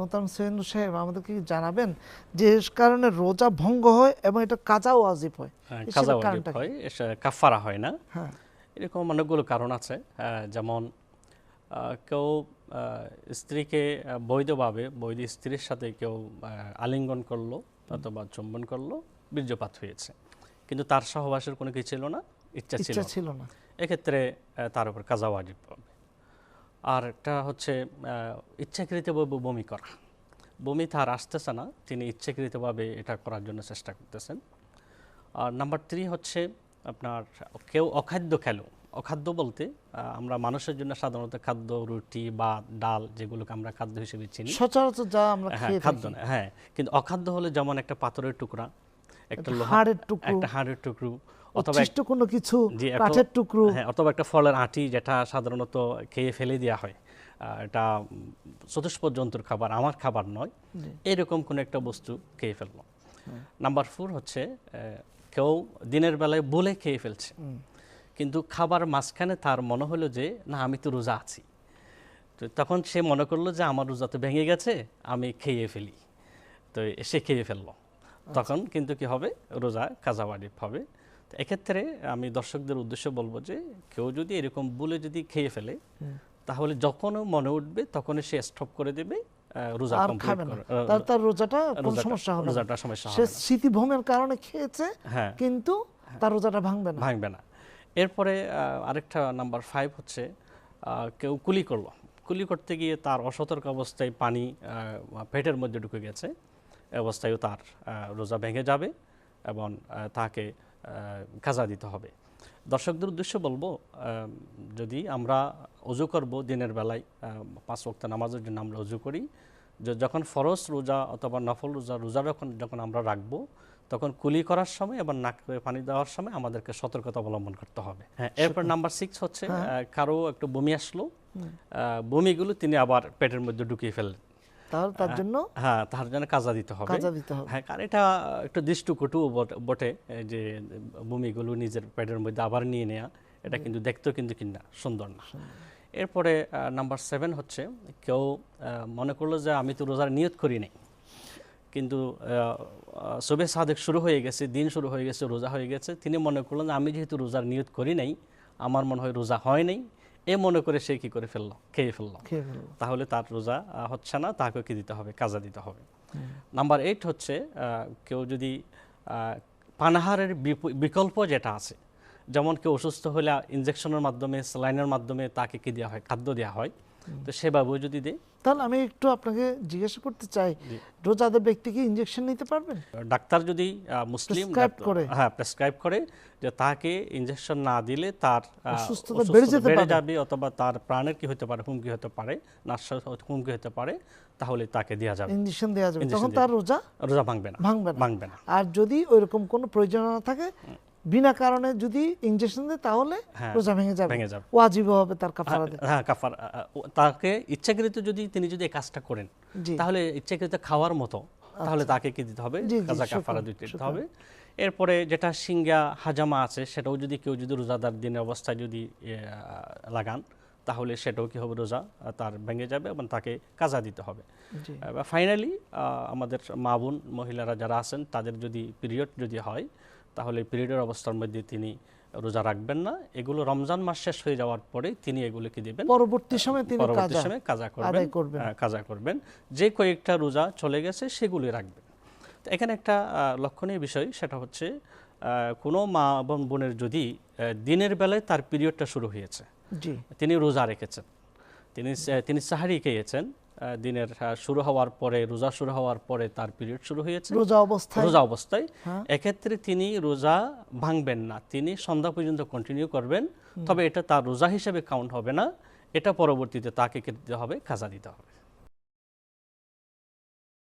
মোহতারাম সৈয়দ সাহেব আমাদেরকে জানাবেন যে কারণে রোজা ভঙ্গ হয় এবং এটা কাজা ওয়াজিব হয়? কাজা ওয়াজিব হয়, কাফারা হয় না। হ্যাঁ, এরকম অনেকগুলো কারণ আছে। যেমন কেউ স্ত্রীকে বৈধভাবে বৈধ স্ত্রীর সাথে কেউ আলিঙ্গন করলো অথবা চুম্বন করলো, বীর্যপাত হয়েছে, কিন্তু তার সহবাসের কোনো কিছু ছিল না, ইচ্ছা ছিল না, এক্ষেত্রে তার উপর কাজা ওয়াজিব হবে। আর একটা হচ্ছে ইচ্ছাকৃতভাবে বমি করা, বমি তার আসতেছে না, তিনি ইচ্ছাকৃতভাবে এটা করার জন্য চেষ্টা করতেছেন। আর নাম্বার 3 হচ্ছে আপনার কেউ অখাদ্য খেলো। অখাদ্য বলতে আমরা মানুষের জন্য সাধারণত খাদ্য রুটি বা ডাল, যেগুলোকে আমরা খাদ্য হিসেবে চিনি, সচরাচর যা আমরা খেয়ে খাদ্য থাকি। না, হ্যাঁ, কিন্তু অখাদ্য হলে যেমন একটা পাথরের টুকরা, একটা হাড়ের টুকরো, অথবা কোনো কিছু, কাঠের টুকরো, হ্যাঁ, অথবা একটা ফলের আঁটি, যেটা সাধারণত খেয়ে ফেলে দেওয়া হয়, এটা চতুষ্পদ জন্তুর খাবার, আমার খাবার নয়, এরকম কোনো একটা বস্তু খেয়ে ফেললো। নাম্বার 4 হচ্ছে কেউ দিনের বেলায় বলে খেয়ে ফেলছে, কিন্তু খাবার মাঝখানে তার মনে হলো যে না, আমি তো রোজা আছি, তো তখন সে মনে করলো যে আমার রোজা তো ভেঙে গেছে, আমি খেয়ে ফেলি, তো সে খেয়ে ফেললো, তখন কিন্তু কি হবে, রোজা কাজা ওয়াজিব হবে। তো এক্ষেত্রে আমি দর্শকদের উদ্দেশ্যে বলবো যে কেউ যদি এরকম বলে যদি খেয়ে ফেলে, তাহলে যখনও মনে উঠবে তখন সে স্টপ করে দেবে, রোজা কমপ্লিট করে, তার রোজাটা কোনো সমস্যা হবে না। রোজাটা সমস্যা হবে সে না। স্মৃতিভ্রমের কারণে খেয়েছে, কিন্তু তার রোজাটা ভাঙবে না। এরপরে আরেকটা নাম্বার 5 হচ্ছে কেউ কুলি করতে গিয়ে তার অসতর্ক অবস্থায় পানি পেটের মধ্যে ঢুকে গেছে, অবস্থায়ও তার রোজা ভেঙে যাবে এবং তাকে কাজা দিতে হবে। দর্শকদের উদ্দেশ্যে বলবো, যদি আমরা অজু করব দিনের বেলায় 5 ওয়াক্ত নামাজের জন্য আমরা অজু করি, যখন ফরজ রোজা অথবা নফল রোজা যখন আমরা রাখবো, তখন কুলি করার সময় এবং নাক পানি দেওয়ার সময় আমাদেরকে সতর্কতা অবলম্বন করতে হবে। হ্যাঁ, এরপর নাম্বার 6 হচ্ছে কারো একটু বমি আসলো, বমিগুলো তিনি আবার পেটের মধ্যে ঢুকিয়ে ফেললেন, তার জন্য কাজা দিতে হবে। হ্যাঁ, কারণ এটা একটু দৃষ্টকটু বটে যে বমিগুলো নিজের পেটের মধ্যে আবার নিয়ে নেওয়া, এটা কিন্তু দেখতেও কিন্তু কিনা সুন্দর না। এরপরে নাম্বার 7 হচ্ছে কেউ মনে করলো যে আমি তো রোজার নিয়ত করি নাই, কিন্তু সবে সাদেক শুরু হয়ে গেছে, দিন শুরু হয়ে গেছে, রোজা হয়ে গেছে, তিনি মনে করলেন আমি যেহেতু রোজার নিয়ত করি নাই, আমার মনে হয় রোজা হয় নাই, এ মনে করে সে কি করে ফেললো, খেয়ে ফেললো, তাহলে তার রোজা হচ্ছে না, তাকে কি দিতে হবে, কাজা দিতে হবে। নাম্বার 8 হচ্ছে কেউ যদি পানাহারের বিকল্প যেটা আছে, যেমন কেউ অসুস্থ হলে ইনজেকশনের মাধ্যমে, স্যালাইনের মাধ্যমে তাকে কি দেওয়া হয়, খাদ্য দেওয়া হয়, তো সেভাবেও যদি দেয়। তাহলে আমি একটু আপনাকে জিজ্ঞাসা করতে চাই, রোজাদার ব্যক্তি কি ইনজেকশন নিতে পারবেন? ডাক্তার যদি মুসলিম প্রেসক্রাইব করে যে তাকে ইনজেকশন না দিলে তার অসুস্থতা বেড়ে যাবে অথবা তার প্রাণের কি হতে পারে, হুমকি হতে পারে, হুমকি হতে পারে, তাহলে তাকে দেওয়া যাবে, ইনজেকশন দেওয়া যাবে, তখন তার রোজা ভাঙবে না। আর যদি ওইরকম কোনো প্রয়োজন না থাকে, বিনা কারণে যদি ইনজেকশন দেয়, তাহলে রোজা ভেঙে যাবে, ওয়াজিব হবে তার কাফারা দিতে। হ্যাঁ, কাফারা, তাকে ইচ্ছাকৃত যদি তিনি যদি এই কাজটা করেন, তাহলে ইচ্ছাকৃত খাওয়ার মতো, তাহলে তাকে কি দিতে হবে, কাজা কাফারা দিতে হবে। এরপরে যেটা সিঙ্গা হাজামা আছে, সেটাও যদি কেউ যদি রোজাদার দিনের অবস্থায় যদি লাগান, তাহলে সেটাও কি হবে, রোজা তার ভেঙে যাবে এবং তাকে কাজা দিতে হবে। ফাইনালি আমাদের মা বোন মহিলারা যারা আছেন, তাদের যদি পিরিয়ড যদি হয়, তাহলে পিরিয়ডের অবস্থার মধ্যে তিনি রোজা রাখবেন না, এগুলো রমজান মাস শেষ হয়ে যাওয়ার পরে তিনি এগুলো কি দিবেন, পরবর্তী সময় তিনি কাজা করবেন, যে কয়েকটা রোজা চলে গেছে সেগুলি রাখবেন। তো এখানে একটা লক্ষণীয় বিষয়, সেটা হচ্ছে কোনো মা বোনের যদি দিনের বেলায় তার পিরিয়ডটা শুরু হয়েছে, তিনি রোজা রেখেছেন, তিনি সাহারি খেয়েছেন, দিনের শুরু হওয়ার পরে, রোজা শুরু হওয়ার পরে তার পিরিয়ড শুরু হয়েছে রোজা অবস্থায়, এক্ষেত্রে তিনি রোজা ভাঙবেন না, তিনি সন্ধ্যা পর্যন্ত কন্টিনিউ করবেন, তবে এটা তার রোজা হিসেবে কাউন্ট হবে না, এটা পরবর্তীতে তাকে দিতে হবে, কাজা দিতে হবে।